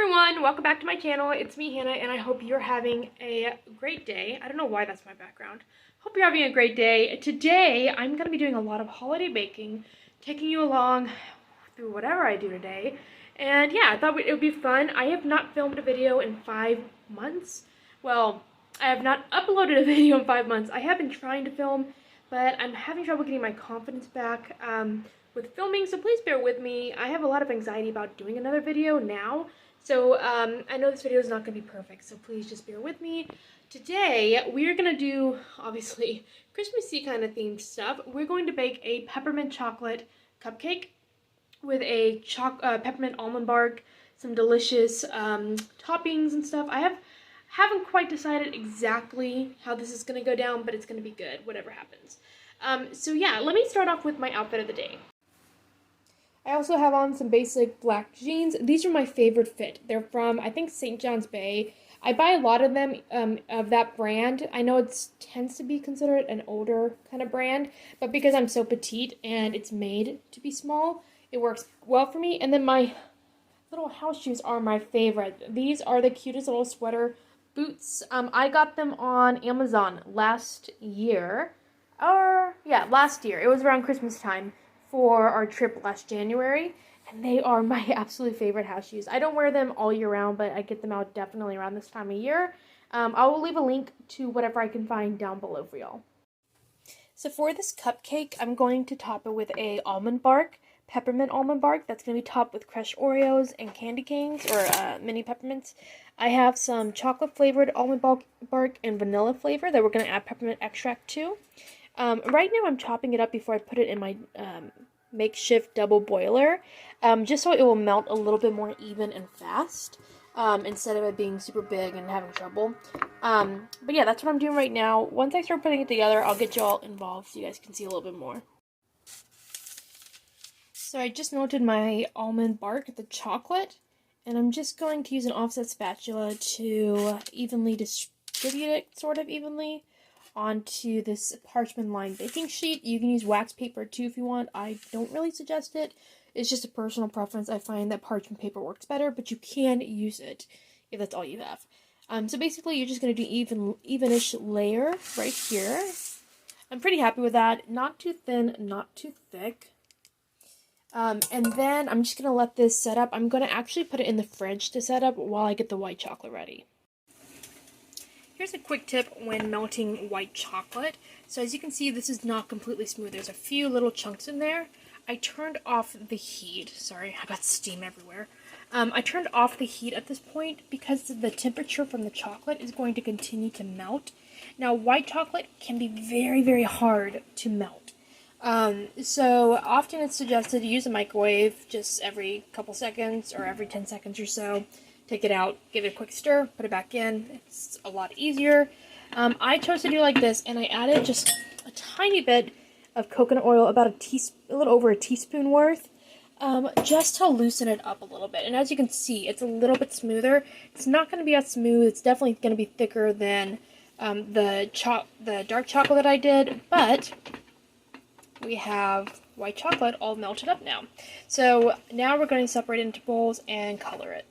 everyone, welcome back to my channel. It's me, Hannah, and I hope you're having a great day. I don't know why that's my background. Hope you're having a great day. Today, I'm going to be doing a lot of holiday baking, taking you along through whatever I do today. And yeah, I thought it would be fun. I have not filmed a video in 5 months. Well, I have not uploaded a video in 5 months. I have been trying to film, but I'm having trouble getting my confidence back with filming, so please bear with me. I have a lot of anxiety about doing another video now, so I know this video is not going to be perfect, so please just bear with me. Today, we're going to do, obviously, Christmassy kind of themed stuff. We're going to bake a peppermint chocolate cupcake with a peppermint almond bark, some delicious toppings and stuff. I haven't quite decided exactly how this is going to go down, but it's going to be good, whatever happens. So yeah, let me start off with my outfit of the day. I also have on some basic black jeans. These are my favorite fit. They're from, I think, St. John's Bay. I buy a lot of them of that brand. I know it tends to be considered an older kind of brand, but because I'm so petite and it's made to be small, it works well for me. And then my little house shoes are my favorite. These are the cutest little sweater boots. I got them on Amazon last year. Last year. It was around Christmas time for our trip last January, and they are my absolute favorite house shoes. I don't wear them all year round, but I get them out definitely around this time of year. I will leave a link to whatever I can find down below for y'all. So for this cupcake, I'm going to top it with a almond bark, peppermint almond bark. That's going to be topped with crushed Oreos and candy canes, or mini peppermints. I have some chocolate flavored almond bark and vanilla flavor that we're going to add peppermint extract to. Right now I'm chopping it up before I put it in my makeshift double boiler, just so it will melt a little bit more even and fast, instead of it being super big and having trouble. But yeah, that's what I'm doing right now. Once I start putting it together, I'll get you all involved so you guys can see a little bit more. So I just melted my almond bark, the chocolate, and I'm just going to use an offset spatula to evenly distribute it, sort of evenly, onto this parchment lined baking sheet. You can use wax paper too if you want. I don't really suggest it. It's just a personal preference. I find that parchment paper works better, but you can use it if that's all you have. So basically you're just going to do evenish layer right here. I'm pretty happy with that. Not too thin, not too thick. And then I'm just going to let this set up. I'm going to actually put it in the fridge to set up while I get the white chocolate ready. Here's a quick tip when melting white chocolate. So as you can see, this is not completely smooth. There's a few little chunks in there. I turned off the heat. Sorry, I got steam everywhere. I turned off the heat at this point because the temperature from the chocolate is going to continue to melt. Now, white chocolate can be very, very hard to melt. So often it's suggested to use a microwave just every couple seconds or every 10 seconds or so. Take it out, give it a quick stir, put it back in. It's a lot easier. I chose to do like this, and I added just a tiny bit of coconut oil, about a little over a teaspoon worth, just to loosen it up a little bit. And as you can see, it's a little bit smoother. It's not going to be as smooth. It's definitely going to be thicker than the dark chocolate that I did, but we have white chocolate all melted up now. So now we're going to separate it into bowls and color it.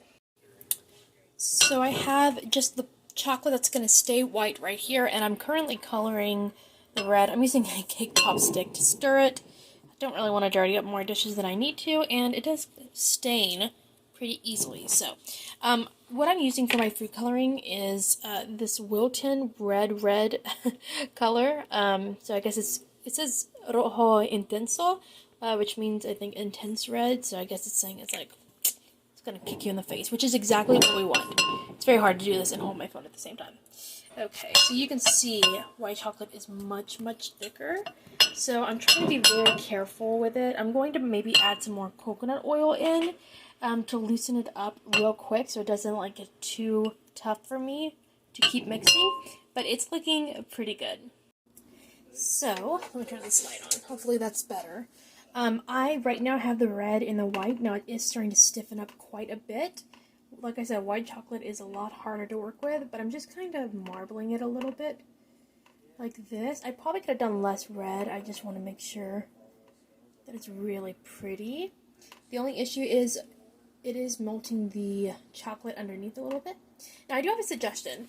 So I have just the chocolate that's going to stay white right here, and I'm currently coloring the red. I'm using a cake pop stick to stir it. I don't really want to dirty up more dishes than I need to, and it does stain pretty easily. So what I'm using for my food coloring is this Wilton red color. So I guess it says rojo intenso, which means, I think, intense red. So I guess it's saying it's like going to kick you in the face, which is exactly what we want. It's very hard to do this and hold my phone at the same time. Okay, so you can see white chocolate is much, much thicker. So I'm trying to be very careful with it. I'm going to maybe add some more coconut oil in to loosen it up real quick so it doesn't like get too tough for me to keep mixing. But it's looking pretty good. So, let me turn this light on. Hopefully that's better. I right now have the red and the white. Now it is starting to stiffen up quite a bit. Like I said, white chocolate is a lot harder to work with, but I'm just kind of marbling it a little bit like this. I probably could have done less red. I just want to make sure that it's really pretty. The only issue is it is melting the chocolate underneath a little bit. Now I do have a suggestion.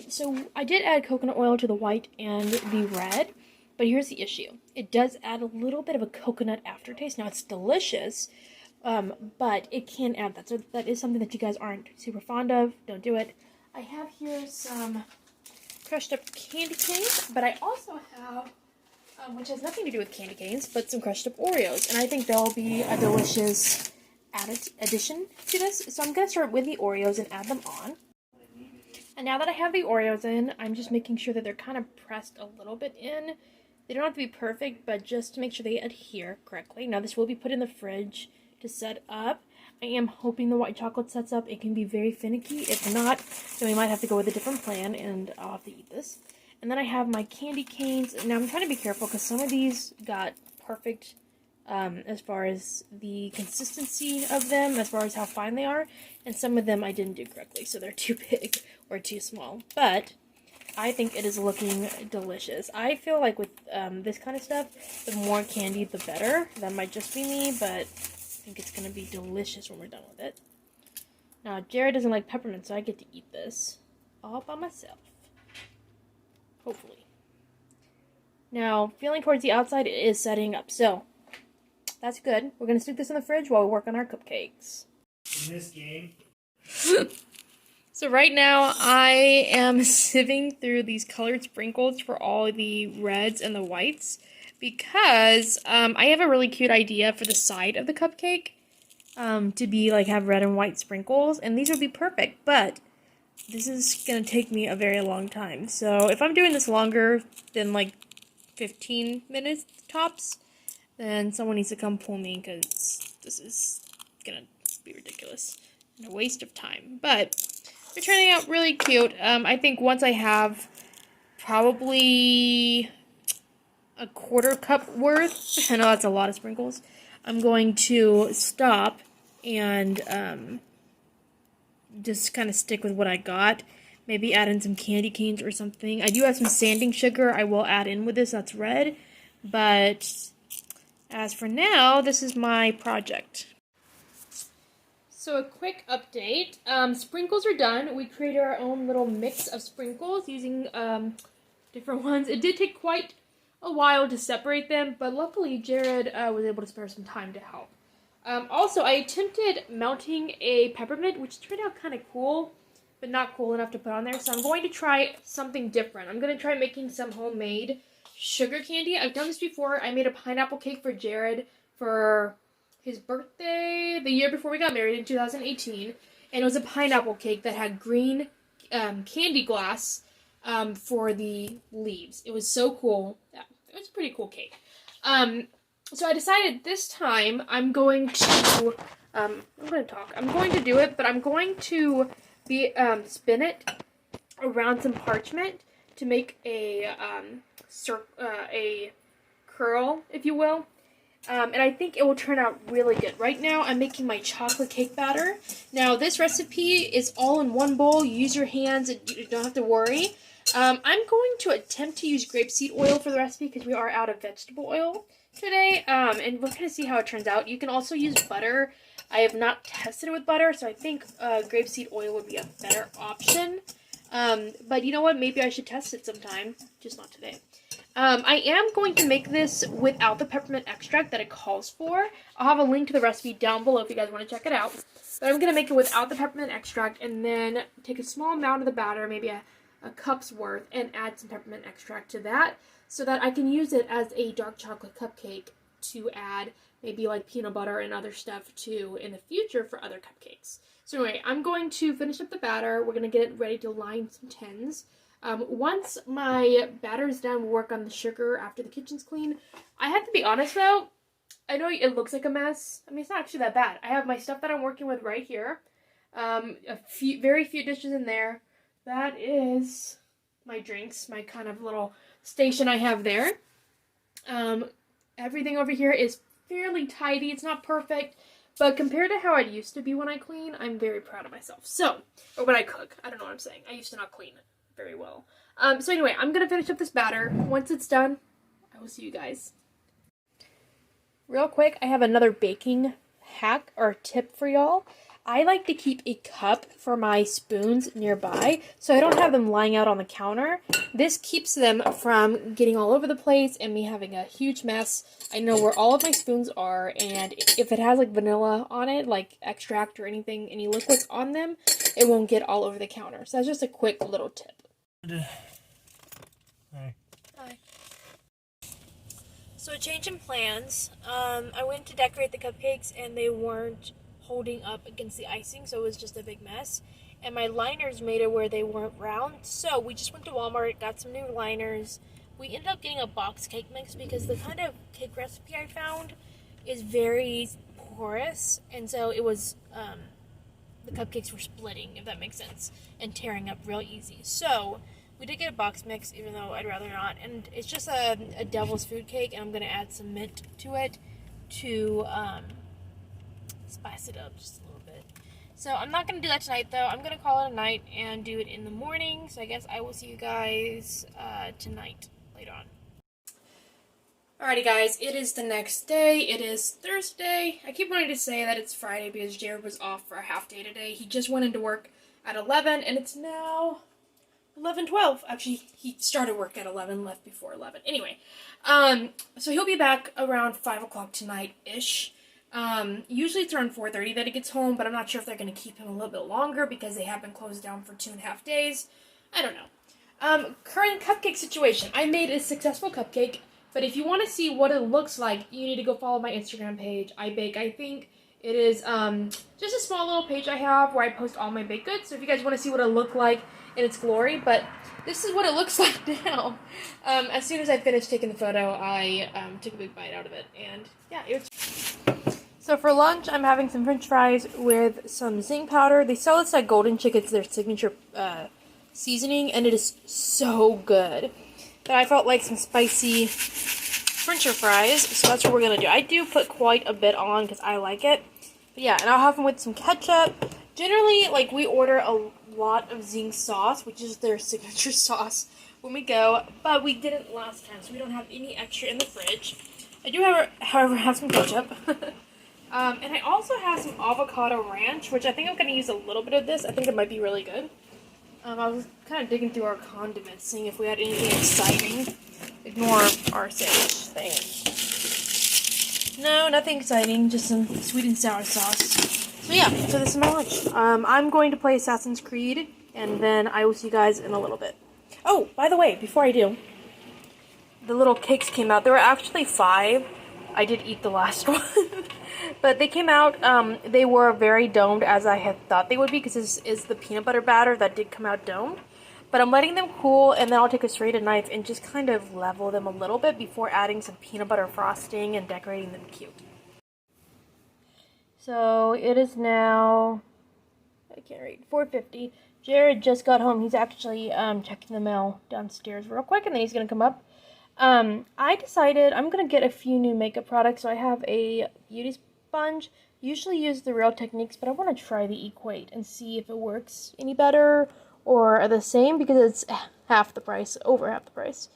So I did add coconut oil to the white and the red, but here's the issue. It does add a little bit of a coconut aftertaste. Now it's delicious, but it can add that. So that is something that you guys aren't super fond of. Don't do it. I have here some crushed up candy canes, but I also have, which has nothing to do with candy canes, but some crushed up Oreos. And I think they'll be a delicious addition to this. So I'm going to start with the Oreos and add them on. And now that I have the Oreos in, I'm just making sure that they're kind of pressed a little bit in. They don't have to be perfect, but just to make sure they adhere correctly. Now this will be put in the fridge to set up. I am hoping the white chocolate sets up. It can be very finicky. If not, then we might have to go with a different plan, and I'll have to eat this. And then I have my candy canes. Now I'm trying to be careful because some of these got perfect as far as the consistency of them, as far as how fine they are, and some of them I didn't do correctly, so they're too big or too small. But I think it is looking delicious. I feel like with this kind of stuff, the more candy, the better. That might just be me, but I think it's going to be delicious when we're done with it. Now, Jared doesn't like peppermint, so I get to eat this all by myself. Hopefully. Now, feeling towards the outside, it is setting up, so that's good. We're going to stick this in the fridge while we work on our cupcakes. In this game. So right now, I am sifting through these colored sprinkles for all the reds and the whites because I have a really cute idea for the side of the cupcake to be like have red and white sprinkles, and these would be perfect, but this is going to take me a very long time. So if I'm doing this longer than like 15 minutes tops, then someone needs to come pull me because this is going to be ridiculous and a waste of time. But they're turning out really cute. I think once I have probably a quarter cup worth, I know that's a lot of sprinkles, I'm going to stop and just kind of stick with what I got. Maybe add in some candy canes or something. I do have some sanding sugar I will add in with this. That's red. But as for now, this is my project. So a quick update. Sprinkles are done. We created our own little mix of sprinkles using different ones. It did take quite a while to separate them, but luckily Jared was able to spare some time to help. Also, I attempted melting a peppermint, which turned out kind of cool, but not cool enough to put on there. So I'm going to try something different. I'm going to try making some homemade sugar candy. I've done this before. I made a pineapple cake for Jared for his birthday the year before we got married in 2018. And it was a pineapple cake that had green candy glass for the leaves. It was so cool. Yeah, it was a pretty cool cake. So I decided this time I'm going to do it, but I'm going to spin it around some parchment to make a curl, if you will. And I think it will turn out really good. Right now, I'm making my chocolate cake batter. Now, this recipe is all in one bowl. You use your hands, and you don't have to worry. I'm going to attempt to use grapeseed oil for the recipe because we are out of vegetable oil today. And we're going to see how it turns out. You can also use butter. I have not tested it with butter, so I think grapeseed oil would be a better option. But you know what? Maybe I should test it sometime, just not today. I am going to make this without the peppermint extract that it calls for. I'll have a link to the recipe down below if you guys want to check it out. But I'm going to make it without the peppermint extract and then take a small amount of the batter, maybe a cup's worth, and add some peppermint extract to that so that I can use it as a dark chocolate cupcake to add maybe like peanut butter and other stuff too in the future for other cupcakes. So anyway, I'm going to finish up the batter. We're going to get it ready to line some tins. Once my batter is done, we'll work on the sugar after the kitchen's clean. I have to be honest though, I know it looks like a mess. I mean, it's not actually that bad. I have my stuff that I'm working with right here. Very few dishes in there. That is my drinks, my kind of little station I have there. Everything over here is fairly tidy. It's not perfect, but compared to how it used to be when I clean, I'm very proud of myself. So, or when I cook. I don't know what I'm saying. I used to not clean very well. So anyway, I'm going to finish up this batter. Once it's done, I will see you guys. Real quick, I have another baking hack or tip for y'all. I like to keep a cup for my spoons nearby so I don't have them lying out on the counter. This keeps them from getting all over the place and me having a huge mess. I know where all of my spoons are, and if it has like vanilla on it, like extract or anything, any liquids on them, it won't get all over the counter. So that's just a quick little tip. Hi. Hi. So a change in plans. I went to decorate the cupcakes and they weren't holding up against the icing, so it was just a big mess. And my liners made it where they weren't round, so we just went to Walmart, got some new liners. We ended up getting a box cake mix because the kind of cake recipe I found is very porous, and so it was the cupcakes were splitting, if that makes sense, and tearing up real easy. So we did get a box mix, even though I'd rather not, and it's just a devil's food cake, and I'm going to add some mint to it to spice it up just a little bit. So I'm not going to do that tonight, though. I'm going to call it a night and do it in the morning, so I guess I will see you guys tonight, later on. Alrighty guys, it is the next day. It is Thursday. I keep wanting to say that it's Friday because Jared was off for a half day today. He just went into work at 11 and it's now 11:12. Actually, he started work at 11, left before 11. Anyway, so he'll be back around 5 o'clock tonight-ish. Usually it's around 4:30 that he gets home, but I'm not sure if they're going to keep him a little bit longer because they have been closed down for 2.5 days. I don't know. Current cupcake situation. I made a successful cupcake, but if you want to see what it looks like, you need to go follow my Instagram page. I bake, I think. It is just a small little page I have where I post all my baked goods. So if you guys want to see what it looked like in its glory, but this is what it looks like now. As soon as I finished taking the photo, I took a big bite out of it, and yeah, it was. So for lunch, I'm having some French fries with some zing powder. They sell this at Golden Chick. It's their signature seasoning, and it is so good. But I felt like some spicy French fries, so that's what we're gonna do. I do put quite a bit on because I like it. But yeah, and I'll have them with some ketchup. Generally, like, we order a lot of Zing sauce, which is their signature sauce, when we go, but we didn't last time, so we don't have any extra in the fridge. I do, however, have some ketchup. And I also have some avocado ranch, which I think I'm going to use a little bit of this. I think it might be really good. I was kind of digging through our condiments, seeing if we had anything exciting. Ignore our sage thing. No, nothing exciting, just some sweet and sour sauce. So yeah, so this is my lunch. I'm going to play Assassin's Creed, and then I will see you guys in a little bit. Oh, by the way, before I do, the little cakes came out. There were actually 5. I did eat the last one. But they came out, they were very domed as I had thought they would be, because this is the peanut butter batter that did come out domed. But I'm letting them cool, and then I'll take a serrated knife and just kind of level them a little bit before adding some peanut butter frosting and decorating them cute. So it is now, I can't read, 4:50. Jared just got home. He's actually checking the mail downstairs real quick, and then he's going to come up. I decided I'm going to get a few new makeup products. So I have a beauty sponge. Usually use the Real Techniques, but I want to try the Equate and see if it works any better or the same, because it's half the price, over half the price.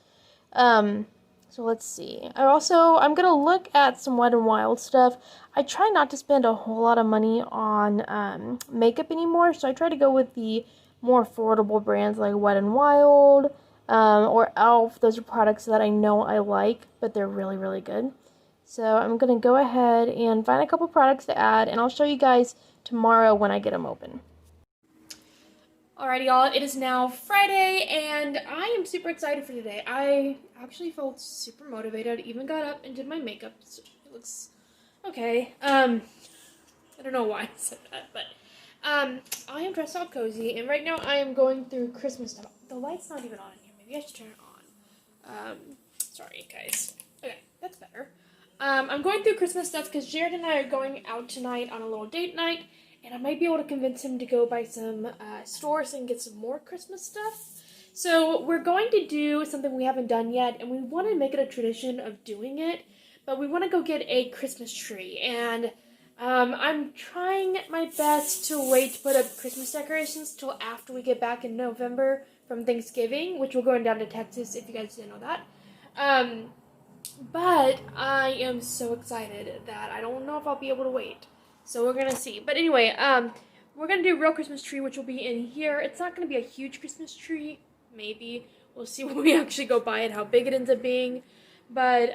So let's see. I'm going to look at some Wet n Wild stuff. I try not to spend a whole lot of money on makeup anymore, so I try to go with the more affordable brands like Wet n Wild or e.l.f. Those are products that I know I like, but they're really, really good. So I'm going to go ahead and find a couple products to add, and I'll show you guys tomorrow when I get them open. Alrighty, y'all, it is now Friday, and I am super excited for today. I actually felt super motivated. I even got up and did my makeup, so it looks okay. I don't know why I said that, but I am dressed all cozy, and right now I am going through Christmas stuff. The light's not even on in here. Maybe I should turn it on. Sorry, guys. Okay, that's better. I'm going through Christmas stuff because Jared and I are going out tonight on a little date night, and I might be able to convince him to go by some stores and get some more Christmas stuff. So we're going to do something we haven't done yet, and we want to make it a tradition of doing it, but we want to go get a Christmas tree, and I'm trying my best to wait to put up Christmas decorations till after we get back in November from Thanksgiving, which we're going down to Texas, if you guys didn't know that. But I am so excited that I don't know if I'll be able to wait. So we're gonna see. But anyway, we're gonna do a real Christmas tree, which will be in here. It's not gonna be a huge Christmas tree, maybe. We'll see when we actually go buy it, how big it ends up being. But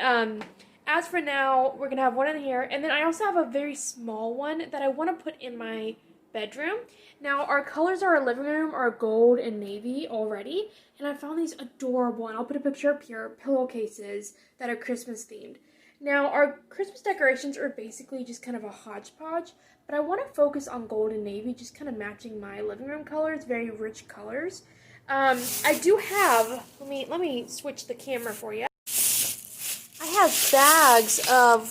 as for now, we're gonna have one in here, and then I also have a very small one that I want to put in my bedroom. Now, our colors of our living room are gold and navy already, and I found these adorable, and I'll put a picture up here, pillowcases that are Christmas themed. Now, our Christmas decorations are basically just kind of a hodgepodge, but I want to focus on gold and navy, just kind of matching my living room colors, very rich colors. I do have, let me switch the camera for you. I have bags of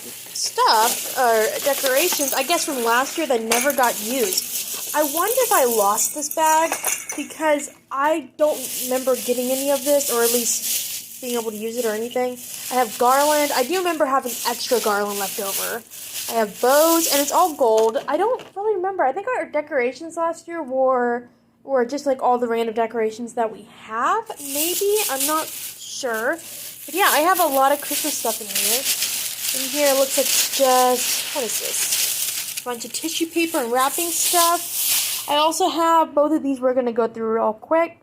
stuff or decorations, I guess from last year that never got used. I wonder if I lost this bag because I don't remember getting any of this, or at least being able to use it or anything. I have garland. I do remember having extra garland left over. I have bows, and it's all gold. I don't really remember. I think our decorations last year were just like all the random decorations that we have. Maybe. I'm not sure. But yeah, I have a lot of Christmas stuff in here. In here it looks like just, what is this? A bunch of tissue paper and wrapping stuff. I also have both of these we're going to go through real quick.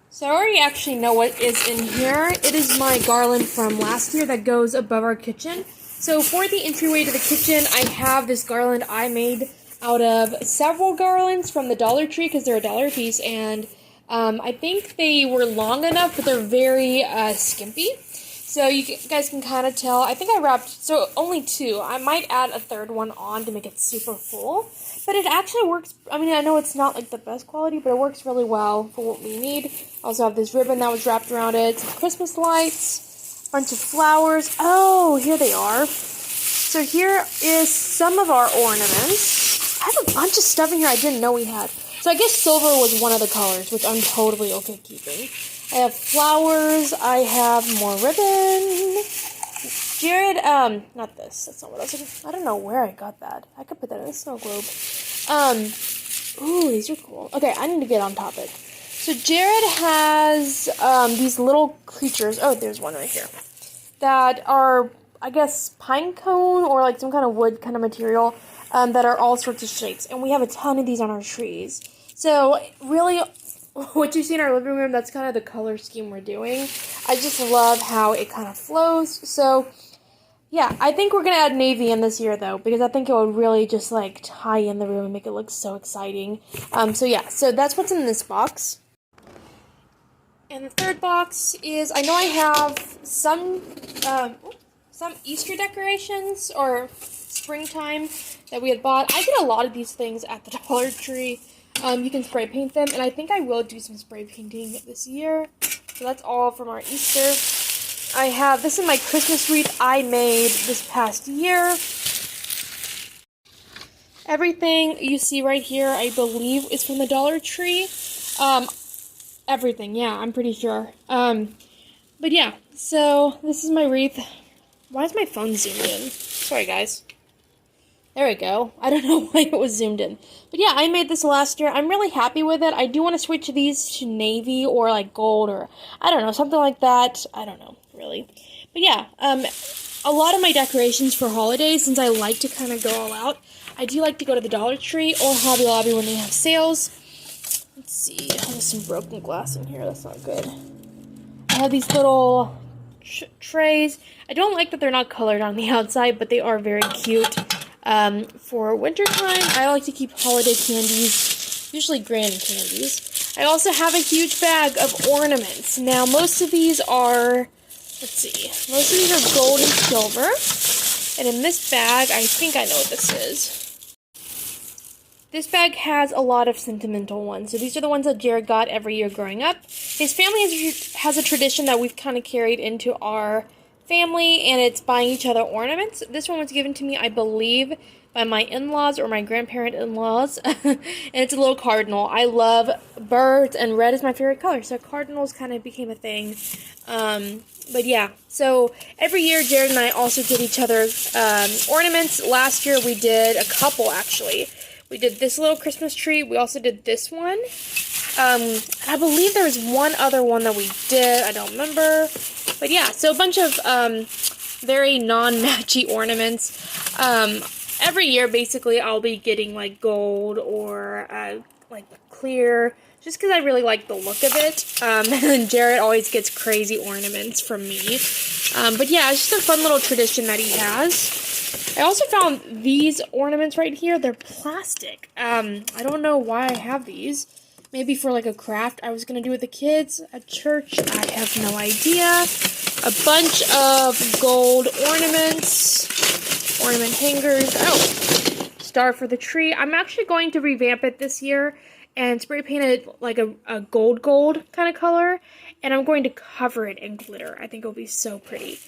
So I already actually know what is in here. It is my garland from last year that goes above our kitchen. So for the entryway to the kitchen, I have this garland I made out of several garlands from the Dollar Tree because they're $1 a piece, and I think they were long enough, but they're very skimpy. So you guys can kind of tell. I think I wrapped, so only 2. I might add a 3rd one on to make it super full. But it actually works. I mean, I know it's not like the best quality, but it works really well for what we need. I also have this ribbon that was wrapped around it. Some Christmas lights. A bunch of flowers. Oh, here they are. So here is some of our ornaments. I have a bunch of stuff in here I didn't know we had. So I guess silver was one of the colors, which I'm totally okay keeping. I have flowers. I have more ribbon. Jared, not this. That's not what I was looking for. I don't know where I got that. I could put that in a snow globe. Ooh, these are cool. Okay, I need to get on topic. So Jared has, these little creatures. Oh, there's one right here. That are, I guess, pine cone or like some kind of wood kind of material, that are all sorts of shapes. And we have a ton of these on our trees. So, really, what you see in our living room, that's kind of the color scheme we're doing. I just love how it kind of flows. So, yeah, I think we're going to add navy in this year, though, because I think it would really just, like, tie in the room and make it look so exciting. So yeah, so that's what's in this box. And the 3rd box is, I know I have some Easter decorations, or springtime, that we had bought. I get a lot of these things at the Dollar Tree. You can spray paint them, and I think I will do some spray painting this year. So that's all from our Easter. I have, this is my Christmas wreath I made this past year. Everything you see right here, I believe, is from the Dollar Tree. Everything, yeah, I'm pretty sure. But yeah, so this is my wreath. Why is my phone zoomed in? Sorry, guys. There we go. I don't know why it was zoomed in. But yeah, I made this last year. I'm really happy with it. I do want to switch these to navy or like gold or, I don't know, something like that. I don't know, really. But yeah, a lot of my decorations for holidays, since I like to kind of go all out, I do like to go to the Dollar Tree or Hobby Lobby when they have sales. Let's see. There's some broken glass in here. That's not good. I have these little trays. I don't like that they're not colored on the outside, but they are very cute. For wintertime, I like to keep holiday candies, usually granny candies. I also have a huge bag of ornaments. Now, most of these are, let's see, most of these are gold and silver. And in this bag, I think I know what this is. This bag has a lot of sentimental ones. So these are the ones that Jared got every year growing up. His family has a tradition that we've kind of carried into our family, and it's buying each other ornaments. This one was given to me, I believe, by my in-laws or my grandparent in-laws. And it's a little cardinal. I love birds, and red is my favorite color, so cardinals kind of became a thing. But yeah, so every year Jared and I also get each other ornaments. Last year we did a couple, actually. We did this little Christmas tree. We also did this one. I believe there was one other one that we did. I don't remember. But yeah, so a bunch of very non-matchy ornaments. every year, basically, I'll be getting, like, gold or, like, clear, just because I really like the look of it. And then Jared always gets crazy ornaments from me. But yeah, it's just a fun little tradition that he has. I also found these ornaments right here. They're plastic. I don't know why I have these. Maybe for like a craft I was going to do with the kids at church. I have no idea. A bunch of gold ornaments. Ornament hangers. Oh, star for the tree. I'm actually going to revamp it this year and spray paint it like a gold kind of color. And I'm going to cover it in glitter. I think it'll be so pretty.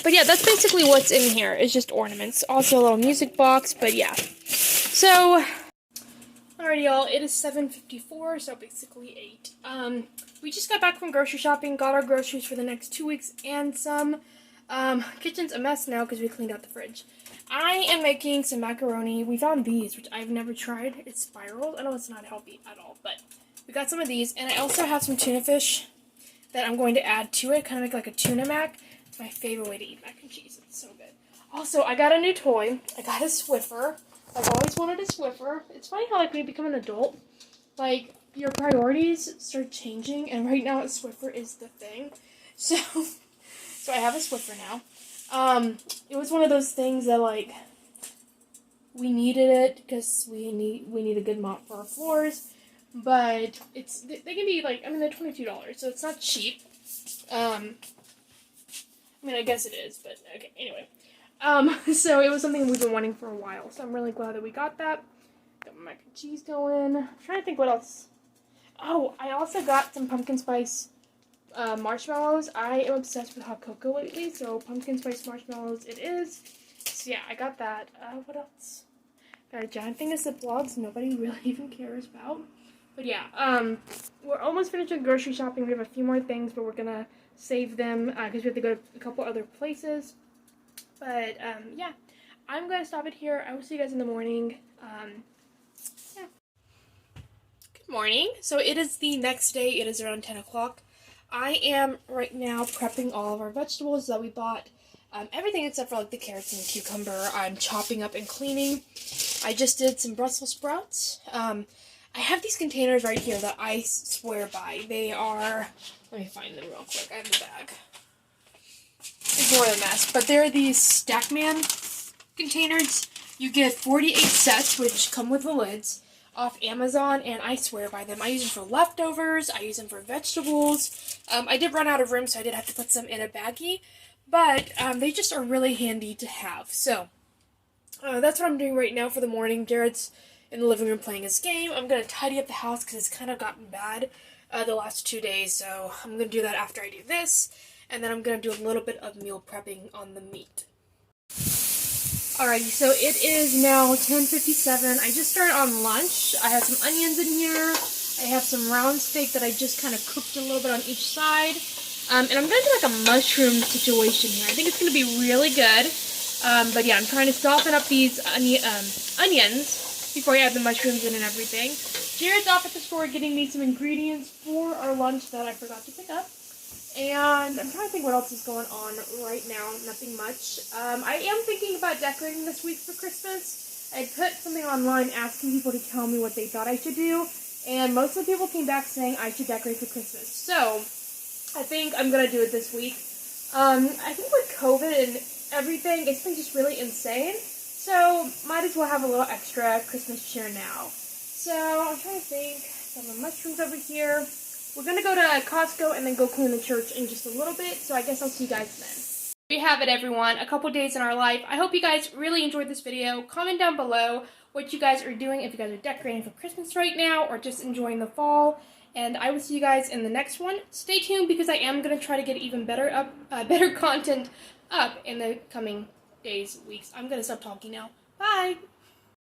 But yeah, that's basically what's in here. It's just ornaments. Also a little music box, but yeah. So, alrighty y'all, it is 7:54, so basically 8. We just got back from grocery shopping, got our groceries for the next 2 weeks and some. Kitchen's a mess now because we cleaned out the fridge. I am making some macaroni. We found these, which I've never tried. It's spirals. I know it's not healthy at all, but we got some of these. And I also have some tuna fish that I'm going to add to it, kind of make like a tuna mac. It's my favorite way to eat mac and cheese. It's so good. Also, I got a new toy. I got a Swiffer. I've always wanted a Swiffer. It's funny how, like, when you become an adult, like, your priorities start changing, and right now a Swiffer is the thing. So I have a Swiffer now. It was one of those things that, like, we needed it because we need a good mop for our floors, but they can be, like, I mean, they're $22, so it's not cheap. I mean, I guess it is, but okay, anyway. So it was something we've been wanting for a while, so I'm really glad that we got that. Got my mac and cheese going. I'm trying to think what else. Oh, I also got some pumpkin spice marshmallows. I am obsessed with hot cocoa lately, so pumpkin spice marshmallows it is. So yeah, I got that. What else? Got a giant thing of Ziplocs nobody really even cares about. But yeah, we're almost finished with grocery shopping. We have a few more things, but we're gonna save them because we have to go to a couple other places. But yeah, I'm gonna stop it here. I will see you guys in the morning. Yeah. Good morning. So it is the next day. It is around 10 o'clock. I am right now prepping all of our vegetables that we bought. Everything except for like the carrots and the cucumber. I'm chopping up and cleaning. I just did some Brussels sprouts. I have these containers right here that I swear by. They are, let me find them real quick. I have the bag. Ignore the mess. But they're these Stackman containers. You get 48 sets, which come with the lids, off Amazon, and I swear by them. I use them for leftovers. I use them for vegetables. I did run out of room, so I did have to put some in a baggie. But they just are really handy to have. So that's what I'm doing right now for the morning. Jared's in the living room playing his game. I'm going to tidy up the house because it's kind of gotten bad the last 2 days. So I'm going to do that after I do this. And then I'm going to do a little bit of meal prepping on the meat. Alrighty, so it is now 10:57. I just started on lunch. I have some onions in here. I have some round steak that I just kind of cooked a little bit on each side. And I'm going to do like a mushroom situation here. I think it's going to be really good. But yeah, I'm trying to soften up these onions before I add the mushrooms in and everything. Jared's off at the store getting me some ingredients for our lunch that I forgot to pick up. And I'm trying to think what else is going on right now. Nothing much. I am thinking about decorating this week for Christmas. I put something online asking people to tell me what they thought I should do. And most of the people came back saying I should decorate for Christmas. So, I think I'm going to do it this week. I think with COVID and everything, it's been just really insane. So, might as well have a little extra Christmas cheer now. So, I'm trying to think. Some mushrooms over here. We're going to go to Costco and then go clean the church in just a little bit, so I guess I'll see you guys then. There you have it, everyone. A couple days in our life. I hope you guys really enjoyed this video. Comment down below what you guys are doing, if you guys are decorating for Christmas right now or just enjoying the fall. And I will see you guys in the next one. Stay tuned because I am going to try to get even better content up in the coming days, weeks. I'm going to stop talking now. Bye!